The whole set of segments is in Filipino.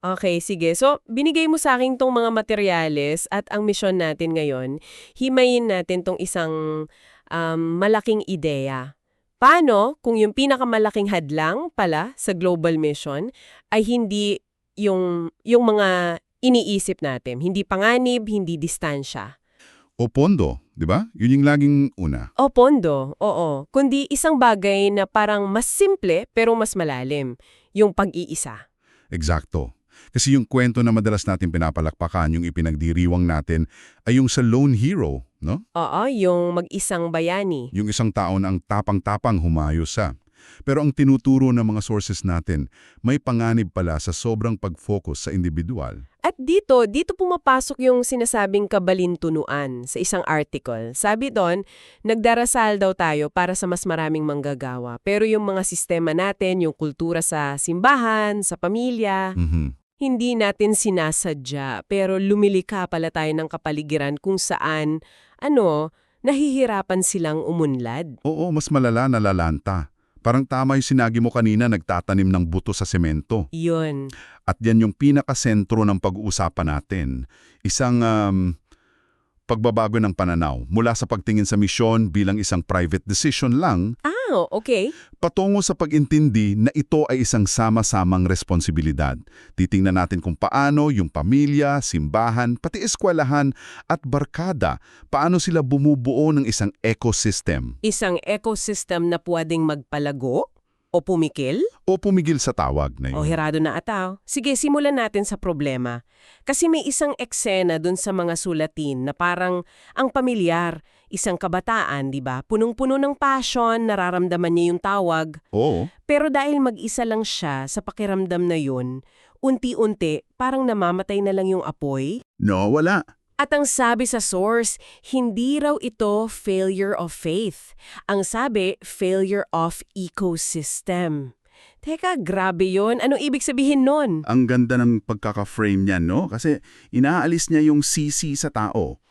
Okay, sige. So, binigay mo sa akin tong mga materyales at ang misyon natin ngayon, himayin natin tong isang malaking ideya. Paano kung yung pinakamalaking hadlang pala sa global mission ay hindi yung mga iniisip natin, hindi panganib, hindi distansya. O pondo, di ba? Yun yung laging una. O pondo, oo. Kundi isang bagay na parang mas simple pero mas malalim, yung pag-iisa. Eksakto. Kasi yung kwento na madalas natin pinapalakpakan, yung ipinagdiriwang natin, ay yung sa lone hero, no? Oo, yung mag-isang bayani. Yung isang tao na ang tapang-tapang humayos sa. Pero ang tinuturo ng mga sources natin, may panganib pala sa sobrang pag-focus sa individual. At dito pumapasok yung sinasabing kabalintunuan sa isang article. Sabi doon, nagdarasal daw tayo para sa mas maraming manggagawa. Pero yung mga sistema natin, yung kultura sa simbahan, sa pamilya, hindi natin sinasadya. Pero lumilika pala tayo ng kapaligiran kung saan, nahihirapan silang umunlad. Oo, mas malala na lalanta. Parang tama yung sinagi mo kanina, nagtatanim ng buto sa semento. Yun. At yan yung pinakasentro ng pag-uusapan natin. Isang pagbabago ng pananaw mula sa pagtingin sa misyon bilang isang private decision lang, Okay. patungo sa pag-intindi na ito ay isang sama-samang responsibilidad. Titingnan natin kung paano yung pamilya, simbahan, pati eskwelahan at barkada, paano sila bumubuo ng isang ecosystem. Isang ecosystem na pwedeng magpalago o pumikil? O pumigil sa tawag na yun. O hirado na ataw. Sige, simulan natin sa problema. Kasi may isang eksena dun sa mga sulatin na parang ang pamilyar, isang kabataan, di ba? Punong-puno ng passion, nararamdaman niya yung tawag. Oo. Pero dahil mag-isa lang siya sa pakiramdam na yun, unti-unti parang namamatay na lang yung apoy. No, wala. At ang sabi sa source, hindi raw ito failure of faith. Ang sabi, failure of ecosystem. Teka, grabe yon. Anong ibig sabihin nun? Ang ganda ng pagkaka-frame niya, no? Kasi inaalis niya yung sisi sa tao.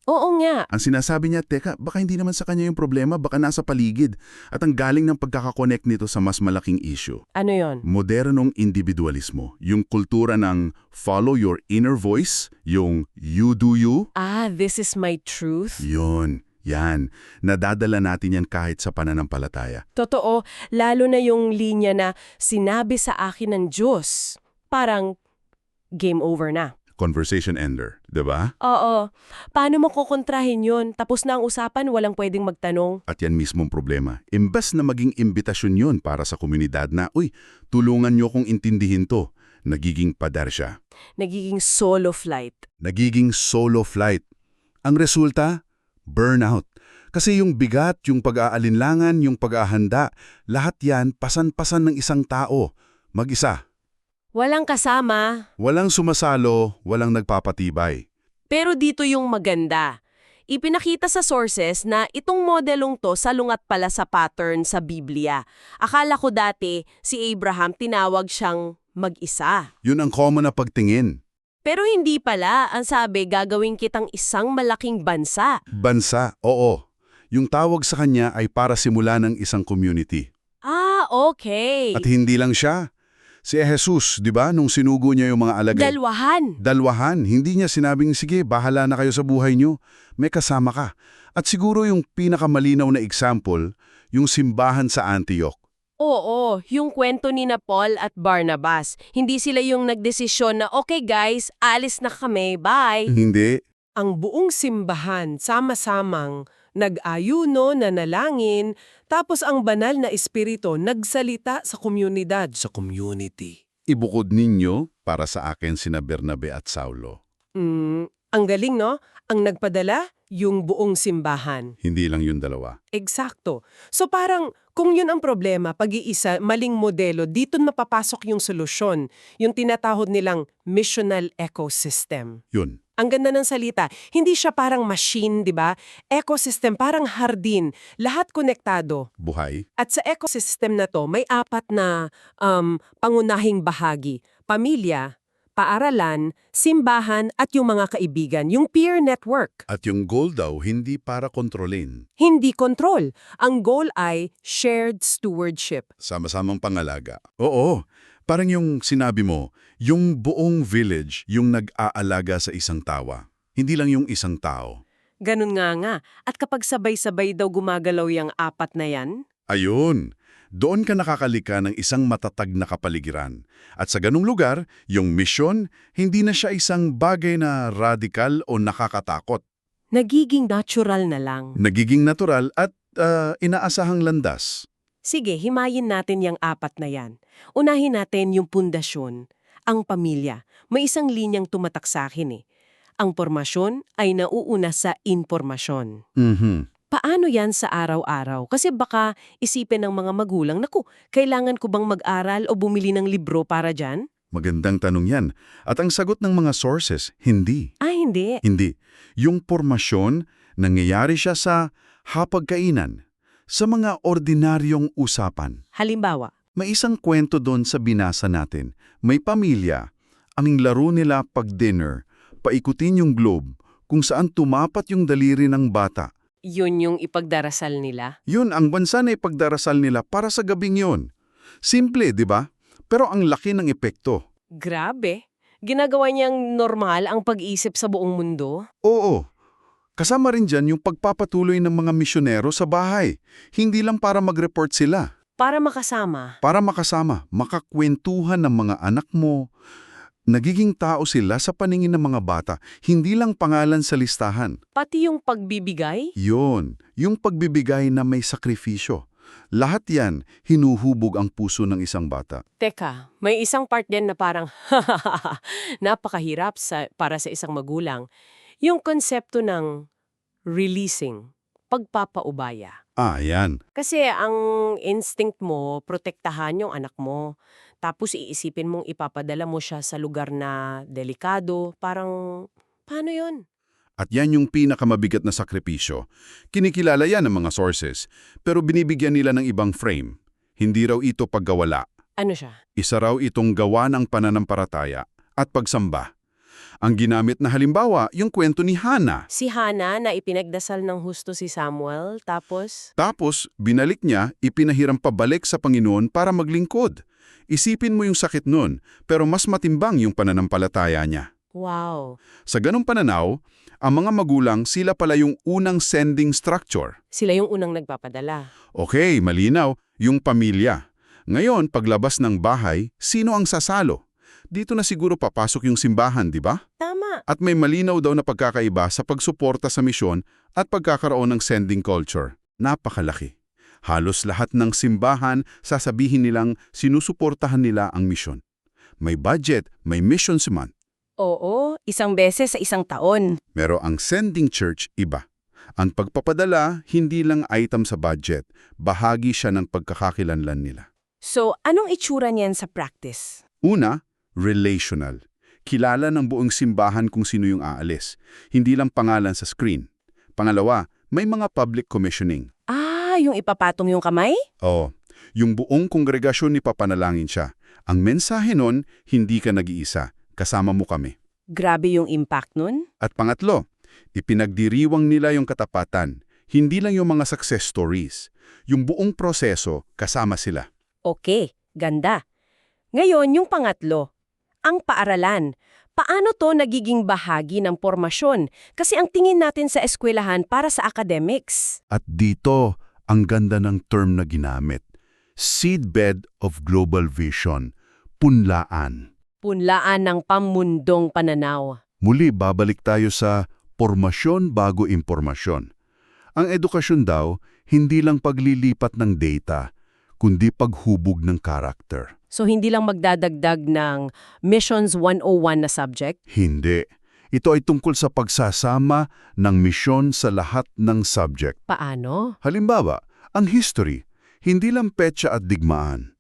Oo nga. Ang sinasabi niya, teka, baka hindi naman sa kanya yung problema, baka nasa paligid. At ang galing ng pagkakakonect nito sa mas malaking issue. Ano yon? Modernong individualismo. Yung kultura ng follow your inner voice, yung you do you. This is my truth. Yun, yan. Nadadala natin yan kahit sa pananampalataya. Totoo, lalo na yung linya na sinabi sa akin ng Diyos. Parang game over na. Conversation ender, di ba? Oo. Paano mo kukontrahin yun? Tapos na ang usapan, walang pwedeng magtanong. At yan mismong problema. Imbes na maging imbitasyon yun para sa komunidad na, uy, tulungan nyo kong intindihin to, nagiging pader siya. Nagiging solo flight. Nagiging solo flight. Ang resulta, burnout. Kasi yung bigat, yung pag-aalinlangan, yung pag-ahanda, lahat yan pasan-pasan ng isang tao, mag-isa. Walang kasama. Walang sumasalo, walang nagpapatibay. Pero dito yung maganda. Ipinakita sa sources na itong modelong to salungat pala sa pattern sa Biblia. Akala ko dati si Abraham tinawag siyang mag-isa. Yun ang common na pagtingin. Pero hindi pala. Ang sabi, gagawin kitang isang malaking bansa. Bansa, oo. Yung tawag sa kanya ay para simula ng isang community. Okay. At hindi lang siya. Si Jesus, di ba, nung sinugo niya yung mga alagad. Dalwahan. Hindi niya sinabing, sige, bahala na kayo sa buhay niyo. May kasama ka. At siguro yung pinakamalinaw na example, yung simbahan sa Antioch. Oo, yung kwento ni na Paul at Barnabas. Hindi sila yung nagdesisyon na, okay guys, alis na kami, bye. Hindi. Ang buong simbahan, sama-samang, nag-ayuno, nanalangin, tapos ang banal na espiritu nagsalita sa komunidad. Sa community. Ibukod ninyo para sa akin sina Bernabe at Saulo. Ang galing, no? Ang nagpadala, yung buong simbahan. Hindi lang yung dalawa. Eksakto. So parang, kung yun ang problema, pag-iisa, maling modelo, dito mapapasok yung solusyon, yung tinatawag nilang missional ecosystem. Yun. Ang ganda ng salita. Hindi siya parang machine, di ba? Ecosystem, parang hardin. Lahat konektado. Buhay. At sa ecosystem na to, may apat na pangunahing bahagi. Pamilya, paaralan, simbahan, at yung mga kaibigan. Yung peer network. At yung goal daw, hindi para kontrolin. Hindi control. Ang goal ay shared stewardship. Sama-samang pangalaga. Oo. Parang yung sinabi mo, yung buong village yung nag-aalaga sa isang tawa. Hindi lang yung isang tao. Ganun nga. At kapag sabay-sabay daw gumagalaw yung apat na yan, Ayun, doon ka nakakalika ng isang matatag na kapaligiran. At sa ganung lugar, yung misyon, hindi na siya isang bagay na radikal o nakakatakot. nagiging natural na lang. Nagiging natural at inaasahang landas. Sige, himayin natin yung apat na yan. Unahin natin yung pundasyon, ang pamilya. May isang linyang tumatak sa akin eh. Ang pormasyon ay nauuna sa impormasyon. Mhm. Paano yan sa araw-araw? Kasi baka isipin ng mga magulang, naku, kailangan ko bang mag-aral o bumili ng libro para dyan? Magandang tanong yan. At ang sagot ng mga sources, hindi. Ah, hindi. Hindi. Yung pormasyon, nangyayari siya sa hapagkainan, sa mga ordinaryong usapan. Halimbawa, May isang kwento doon sa binasa natin. May pamilya, ang laro nila pag dinner, paikutin yung globe, kung saan tumapat yung daliri ng bata. yun yung ipagdarasal nila. Yun ang bansa na ipagdarasal nila para sa gabing yun. Simple, di ba? Pero ang laki ng epekto. Grabe. Ginagawa niyang normal ang pag-isip sa buong mundo? Oo. Kasama rin dyan yung pagpapatuloy ng mga misyonero sa bahay. Hindi lang para mag-report sila. Para makasama. Para makasama, makakwentuhan ng mga anak mo. Nagiging tao sila sa paningin ng mga bata, hindi lang pangalan sa listahan. Pati yung pagbibigay? Yun, yung pagbibigay na may sakripisyo. Lahat yan, hinuhubog ang puso ng isang bata. Teka, may isang part din na parang napakahirap para sa isang magulang. Yung konsepto ng releasing, pagpapaubaya. Ah, yan. Kasi ang instinct mo, protektahan yung anak mo. Tapos iisipin mong ipapadala mo siya sa lugar na delikado. Parang, paano yun? At yan yung pinakamabigat na sakripisyo. Kinikilala yan ng mga sources, pero binibigyan nila ng ibang frame. Hindi raw ito paggawala. Ano siya? Isa raw itong gawa ng pananampalataya at pagsamba. Ang ginamit na halimbawa, yung kwento ni Hana. Si Hana na ipinagdasal ng husto si Samuel, tapos... Tapos, binalik niya, ipinahiram pabalik sa Panginoon para maglingkod. Isipin mo yung sakit nun, pero mas matimbang yung pananampalataya niya. Wow! Sa ganong pananaw, ang mga magulang sila pala yung unang sending structure. Sila yung unang nagpapadala. Okay, malinaw, yung pamilya. Ngayon, paglabas ng bahay, sino ang sasalo? Dito na siguro papasok yung simbahan, di ba? Tama! At may malinaw daw na pagkakaiba sa pagsuporta sa misyon at pagkakaroon ng sending culture. Napakalaki. Halos lahat ng simbahan sasabihin nilang sinusuportahan nila ang misyon. May budget, may missions month. Oo, isang beses sa isang taon. Pero ang sending church, iba. Ang pagpapadala, hindi lang item sa budget. Bahagi siya ng pagkakakilanlan nila. So, anong itsura niyan sa practice? Una, relational. Kilala ng buong simbahan kung sino yung aalis. Hindi lang pangalan sa screen. Pangalawa, may mga public commissioning. Ah, yung ipapatong yung kamay? Oo, yung buong kongregasyon ni papanalangin siya. Ang mensahe nun, hindi ka nag-iisa. Kasama mo kami. Grabe yung impact nun. At pangatlo, ipinagdiriwang nila yung katapatan. Hindi lang yung mga success stories. Yung buong proseso, kasama sila. Okay, ganda. Ngayon, yung pangatlo, ang paaralan. Paano to nagiging bahagi ng pormasyon? Kasi ang tingin natin sa eskwelahan para sa academics. At dito, ang ganda ng term na ginamit. Seedbed of Global Vision. Punlaan. Punlaan ng pamundong pananaw. Muli, babalik tayo sa pormasyon bago impormasyon. Ang edukasyon daw, hindi lang paglilipat ng data, kundi paghubog ng karakter. So hindi lang magdadagdag ng Missions 101 na subject? Hindi. Ito ay tungkol sa pagsasama ng misyon sa lahat ng subject. Paano? Halimbawa, ang history, hindi lang petsa at digmaan.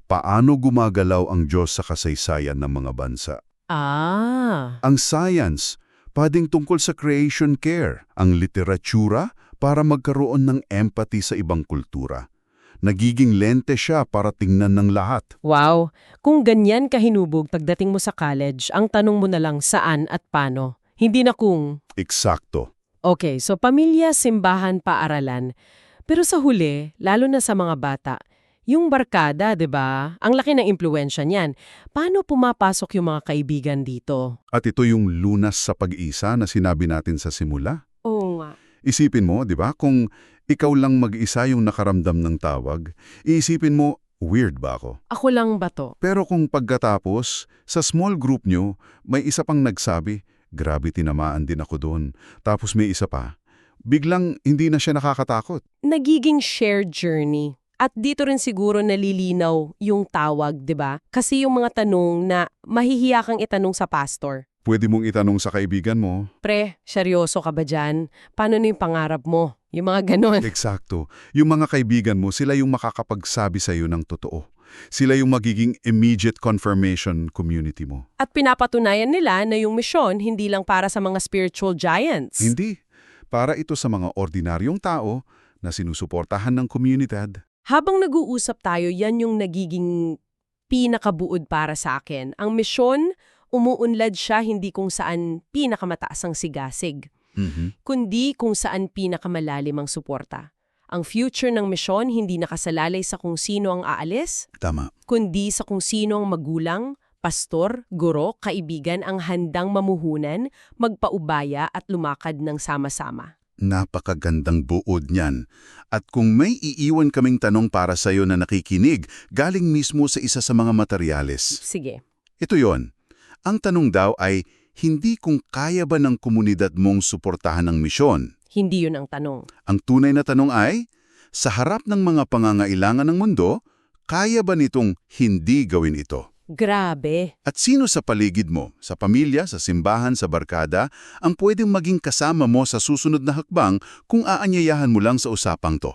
Paano gumagalaw ang Diyos sa kasaysayan ng mga bansa? Ah, Ang science, pwedeng tungkol sa creation care. Ang literatura, para magkaroon ng empathy sa ibang kultura. Nagiging lente siya para tingnan ng lahat. wow. Kung ganyan kahinubog pagdating mo sa college, ang tanong mo na lang saan at paano. Hindi na kung, Eksakto. okay, so pamilya, simbahan, paaralan. Pero sa huli, lalo na sa mga bata, Yung barkada, 'di ba? Ang laki ng impluwensya niyan. Paano pumapasok yung mga kaibigan dito? At ito yung lunas sa pag-isa na sinabi natin sa simula. Oo nga. Isipin mo, di ba, kung ikaw lang mag-isa yung nakaramdam ng tawag, iisipin mo, weird ba ako? Ako lang ba to? Pero kung pagkatapos, sa small group nyo, may isa pang nagsabi, grabe tinamaan din ako doon. Tapos may isa pa, biglang hindi na siya nakakatakot. Nagiging shared journey. At dito rin siguro nalilinaw yung tawag, 'di ba? Kasi yung mga tanong na mahihiya kang itanong sa pastor. Pwede mong itanong sa kaibigan mo. Pre, seryoso ka ba dyan? Paano na yung pangarap mo? Yung mga ganon. Eksakto. Yung mga kaibigan mo, sila yung makakapagsabi sa iyo ng totoo. Sila yung magiging immediate confirmation community mo. At pinapatunayan nila na yung misyon hindi lang para sa mga spiritual giants. Hindi. Para ito sa mga ordinaryong tao na sinusuportahan ng komunidad. Habang nag-uusap tayo, yan yung nagiging pinakabuod para sa akin. Ang misyon, umuunlad siya hindi kung saan pinakamataas ang sigasig, kundi kung saan pinakamalalim ang suporta. Ang future ng misyon hindi nakasalalay sa kung sino ang aalis, Tama. kundi sa kung sino ang magulang, pastor, guro, kaibigan ang handang mamuhunan, magpaubaya at lumakad ng sama-sama. Napakagandang buod niyan. At kung may iiwan kaming tanong para sa iyo na nakikinig, galing mismo sa isa sa mga materyales. Sige. Ito yon. Ang tanong daw ay, hindi kung kaya ba ng komunidad mong suportahan ng misyon. Hindi yun ang tanong. Ang tunay na tanong ay, sa harap ng mga pangangailangan ng mundo, kaya ba nitong hindi gawin ito? Grabe. At sino sa paligid mo, sa pamilya, sa simbahan, sa barkada, ang pwedeng maging kasama mo sa susunod na hakbang kung aanyayahan mo lang sa usapang to?